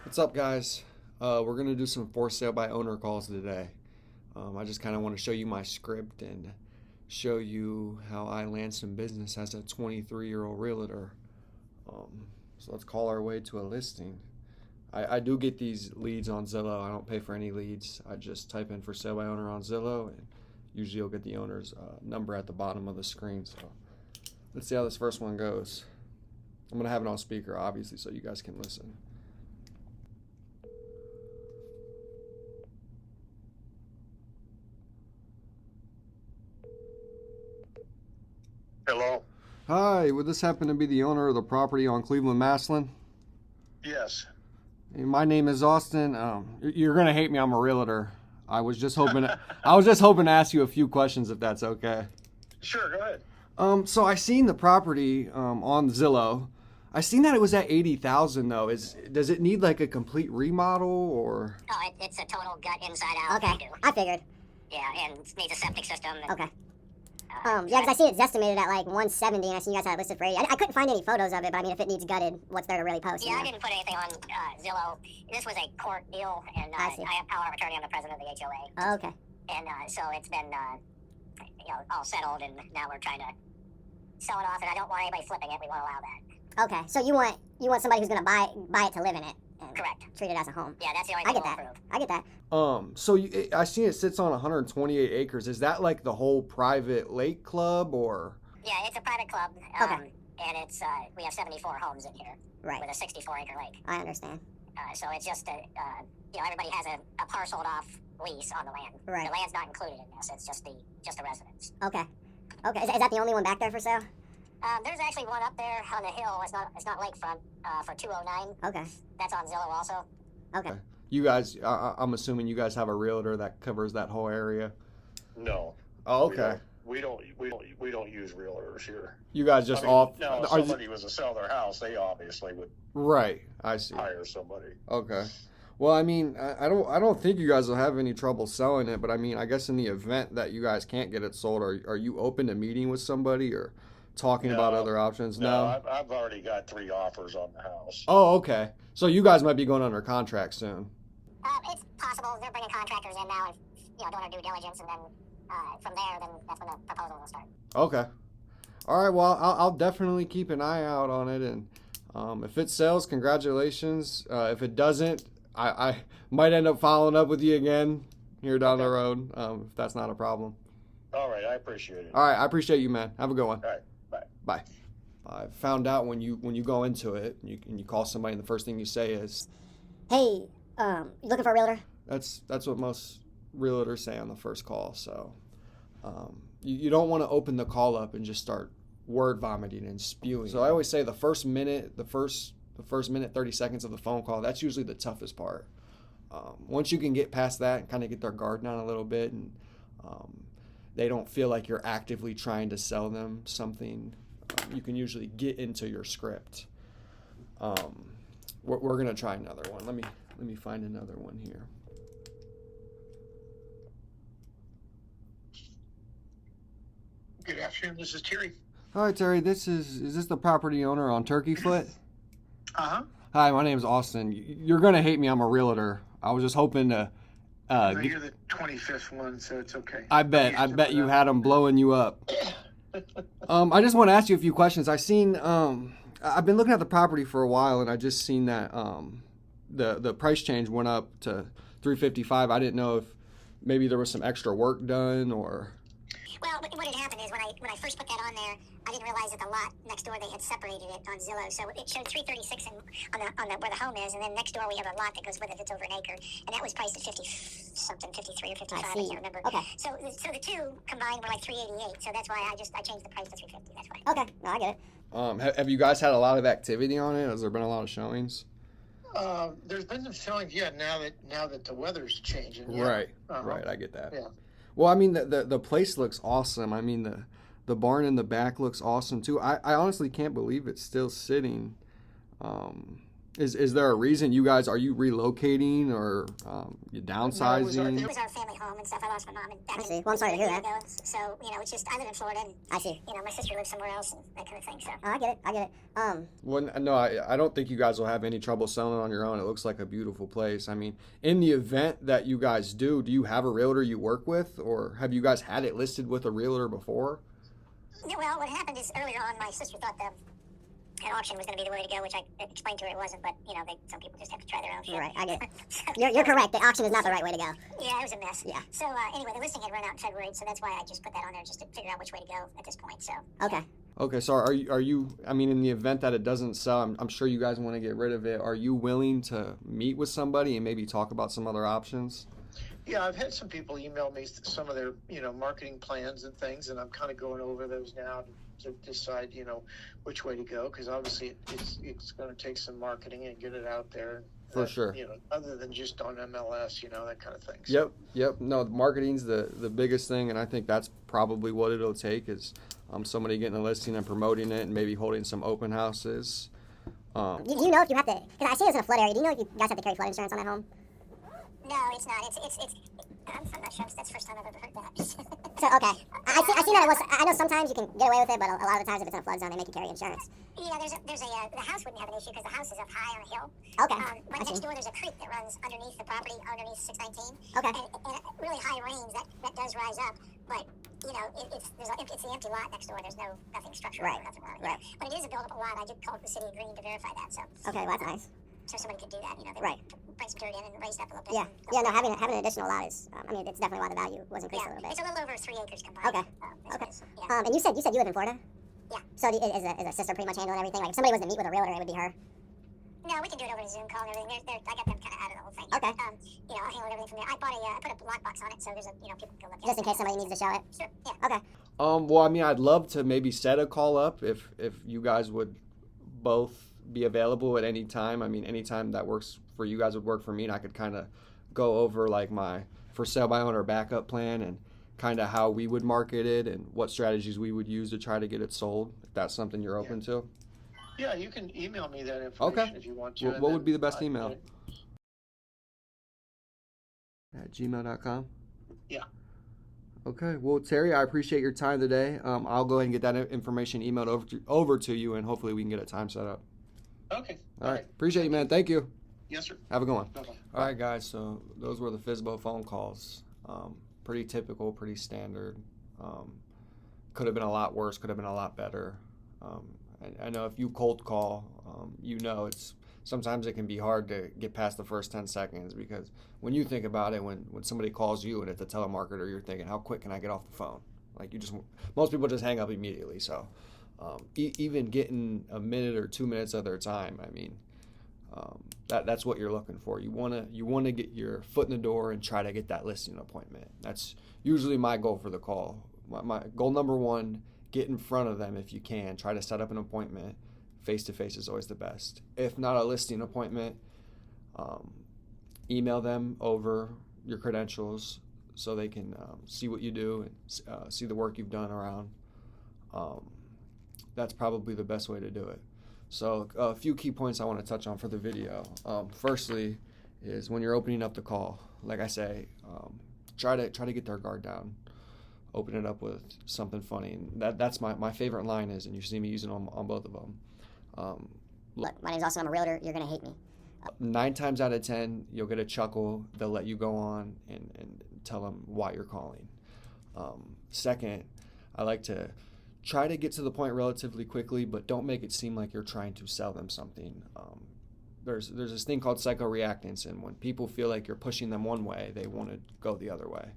What's up, guys? We're going to do some for sale by owner calls today. I just kind of want to show you my script and show you how I land some business as a 23-year-old realtor. So let's call our way to a listing. I do get these leads on Zillow. I don't pay for any leads. I just type in for sale by owner on Zillow, and usually you'll get the owner's number at the bottom of the screen. So let's see how this first one goes. I'm going to have it on speaker, obviously, so you guys can listen. Hello? Hi, would this happen to be the owner of the property on Cleveland Maslin? Yes. Hey, my name is Austin. You're gonna hate me. I'm a realtor. I was just hoping to ask you a few questions, if that's okay. Sure, go ahead. So I seen the property on Zillow. I seen that it was at 80,000 though. Does it need like a complete remodel or? Oh, it's a total gut inside out. Okay, I figured. Yeah, and it needs a septic system. And, Okay. Yeah, because I see it's estimated at like 170, and I see you guys had it listed for 80. I couldn't find any photos of it, but I mean, if it needs gutted, what's there to really post? Yeah, I didn't put anything on Zillow. This was a court deal, and I have power of attorney. I'm the president of the HOA. Oh, okay. And so it's been, all settled, and now we're trying to sell it off, and I don't want anybody flipping it. We won't allow that. Okay, so you want somebody who's gonna buy it to live in it. And Correct. Treat it as a home. Yeah, that's the only I thing get we'll that. approve. I get that. So I see it sits on 128 acres. Is that like the whole private lake club or? Yeah, it's a private club. Okay. And it's we have 74 homes in here. Right. With a 64-acre lake. I understand. So it's just everybody has a parceled off lease on the land. Right. The land's not included in this. It's just the residence. Okay. Okay. Is that the only one back there for sale? There's actually one up there on the hill. It's not lakefront for 209. Okay. That's on Zillow also. Okay. You guys, I'm assuming you guys have a realtor that covers that whole area. No. Oh, okay. We don't use realtors here. You guys just Now, if somebody was to sell their house, they obviously would right. I see. hire somebody. Okay. Well, I mean, I don't think you guys will have any trouble selling it, but I mean, I guess in the event that you guys can't get it sold, are you open to meeting with somebody or talking about other options? No, I've already got 3 offers on the house. Oh, okay. So you guys might be going under contract soon. It's possible. They're bringing contractors in now and doing our due diligence, and then from there, then that's when the proposal will start. Okay. All right. Well, I'll definitely keep an eye out on it, and if it sells, congratulations. If it doesn't, I might end up following up with you again here down the road, if that's not a problem. All right, I appreciate it. All right. I appreciate you, man. Have a good one. All right, bye. Bye. I found out when you go into it, and you call somebody, and the first thing you say is, Hey, you looking for a realtor? That's what most realtors say on the first call. So you don't want to open the call up and just start word vomiting and spewing. So I always say the first minute, 30 seconds of the phone call, that's usually the toughest part. Once you can get past that and kind of get their guard down a little bit, and they don't feel like you're actively trying to sell them something, you can usually get into your script. We're gonna try another one. Let me find another one here. Good afternoon, this is Terry. Hi Terry, is this the property owner on Turkey Foot? Uh-huh. Hi, my name is Austin. You're gonna hate me. I'm a realtor. I was just hoping to. You're the 25th one, so it's okay. I bet you had them blowing you up. I just want to ask you a few questions. I've been looking at the property for a while, and I just seen that the price change went up to $355. I didn't know if maybe there was some extra work done or. Well, what had happened is when I first put that on there, I didn't realize that the lot next door they had separated it on Zillow, so it showed 336 on the where the home is, and then next door we have a lot that goes with it that's over an acre, and that was priced at 50 something, 53 or 55, I can't remember. Okay. So the two combined were like 388, so that's why I changed the price to 350. That's why. Okay. No, I get it. Have you guys had a lot of activity on it? Has there been a lot of showings? There's been some showings, now that the weather's changing. Yeah. Right. Uh-huh. Right. I get that. Yeah. Well, I mean, the place looks awesome. I mean, the barn in the back looks awesome too. I honestly can't believe it's still sitting. Is there a reason you guys, are you relocating or you downsizing? It was our family home and stuff. I lost my mom and I back see. Well, I'm sorry to hear that. ago. So, it's just, I live in Florida and, I see. my sister lives somewhere else and that kind of thing. So, Oh, I get it. Well, no, I don't think you guys will have any trouble selling on your own. It looks like a beautiful place. I mean, in the event that you guys do you have a realtor you work with, or have you guys had it listed with a realtor before? yeah, well, what happened is earlier on, my sister thought that an auction was going to be the way to go, which I explained to her it wasn't, but, some people just have to try their own shit. Right, I get it. So, You're correct. The auction is not the right way to go. Yeah, it was a mess. Yeah. So, anyway, the listing had run out in February, so that's why I just put that on there just to figure out which way to go at this point. So, Okay. Okay, so are you, I mean, in the event that it doesn't sell, I'm sure you guys want to get rid of it. Are you willing to meet with somebody and maybe talk about some other options? Yeah, I've had some people email me some of their, marketing plans and things, and I'm kind of going over those now to decide, which way to go, because obviously it's going to take some marketing and get it out there. For sure. Other than just on MLS, that kind of thing. So. Yep. No, marketing's the biggest thing, and I think that's probably what it'll take is somebody getting a listing and promoting it and maybe holding some open houses. Do you know if you have to? Because I see it's in a flood area. Do you know if you guys have to carry flood insurance on that home? no, it's not. I'm not sure. That's the first time I've ever heard that. So okay, I see that it was. I know sometimes you can get away with it, but a lot of the times if it's in a flood zone, they make you carry insurance. Yeah, the house wouldn't have an issue because the house is up high on a hill. Okay. Right I next see. door, there's a creek that runs underneath the property, underneath 619. Okay. And really high rains, that does rise up. But, it's the empty lot next door. There's nothing structural Right. or nothing wrong. Right. But it is a buildable lot. I did call the city of Green to verify that. So, Okay, well, that's nice. so somebody could do that. They Right. bring some dirt in and raise it up a little bit. Yeah. and- Yeah. No, having an additional lot is. It's definitely why the value was increased a Yeah, little bit. it's a little over 3 acres combined. Okay. That's what Okay. it is. Yeah. And you said you live in Florida. Yeah. So is a sister pretty much handling everything? Like if somebody was to meet with a realtor, it would be her. No, we can do it over a Zoom call and everything. I got them kind of out of the whole thing. Okay. I'll handle everything from there. I put a lockbox on it, so there's people can go look at it. Just in case somebody needs to show it. Sure. Yeah. Okay. Well, I mean, I'd love to maybe set a call up if you guys would both be available at any time. I mean, any time that works for you guys would work for me, and I could kind of go over like my for sale by owner backup plan and kind of how we would market it and what strategies we would use to try to get it sold. If that's something you're open to. Yeah, you can email me that information if you want to. What would be the best email? At gmail.com? Yeah. Okay. Well, Terry, I appreciate your time today. I'll go ahead and get that information emailed over to you, and hopefully we can get a time set up. Okay. All right. Appreciate you, man. Thank you. Yes, sir. Have a good one. Bye-bye. All right, guys. So those were the FSBO phone calls. Pretty typical, pretty standard. Could have been a lot worse. Could have been a lot better. I know if you cold call, it's sometimes it can be hard to get past the first 10 seconds because when you think about it, when somebody calls you and it's a telemarketer, you're thinking, how quick can I get off the phone? Like most people just hang up immediately. So even getting a minute or 2 minutes of their time, that's what you're looking for. You wanna get your foot in the door and try to get that listing appointment. That's usually my goal for the call. My goal number one, get in front of them if you can. Try to set up an appointment. Face-to-face is always the best. If not a listing appointment, email them over your credentials so they can see what you do and see the work you've done around. That's probably the best way to do it. So a few key points I want to touch on for the video. Firstly is when you're opening up the call, like I say, try to get their guard down. Open it up with something funny. And that's my favorite line is, and you see me using them on both of them. Look, my name's Austin. I'm a realtor. You're gonna hate me. 9 times out of 10, you'll get a chuckle. They'll let you go on and tell them why you're calling. Second, I like to try to get to the point relatively quickly, but don't make it seem like you're trying to sell them something. There's this thing called psychoreactance, and when people feel like you're pushing them one way, they want to go the other way.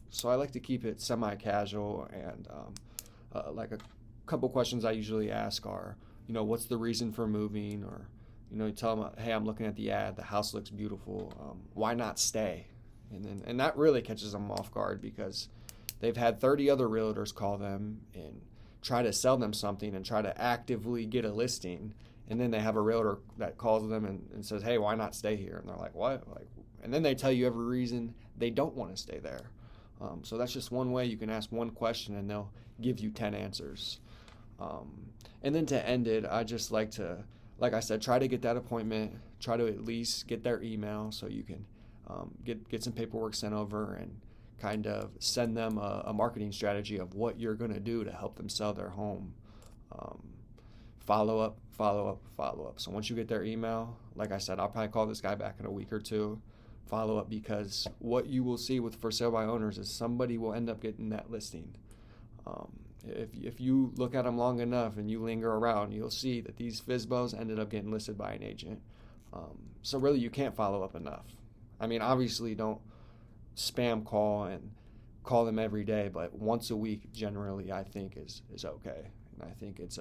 So I like to keep it semi-casual, and like a couple questions I usually ask are, what's the reason for moving? Or, you tell them, hey, I'm looking at the ad, the house looks beautiful, why not stay? And that really catches them off guard because they've had 30 other realtors call them and try to sell them something and try to actively get a listing, and then they have a realtor that calls them and says, hey, why not stay here? And they're like, what? And then they tell you every reason they don't want to stay there. So that's just one way you can ask one question and they'll give you 10 answers. And then to end it, I just like to like I said, try to get that appointment. Try to at least get their email so you can get some paperwork sent over and kind of send them a marketing strategy of what you're going to do to help them sell their home. Um, Follow up, follow up, follow up. So once you get their email, like I said, I'll probably call this guy back in a week or two, follow up, because what you will see with for sale by owners is somebody will end up getting that listing. If you look at them long enough and you linger around, you'll see that these FSBOs ended up getting listed by an agent. So really, you can't follow up enough. I mean, obviously, don't spam call and call them every day, but once a week generally, I think is okay, and I think it's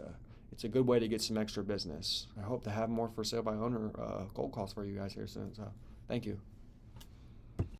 a good way to get some extra business. I hope to have more for sale by owner cold calls for you guys here soon. So, thank you.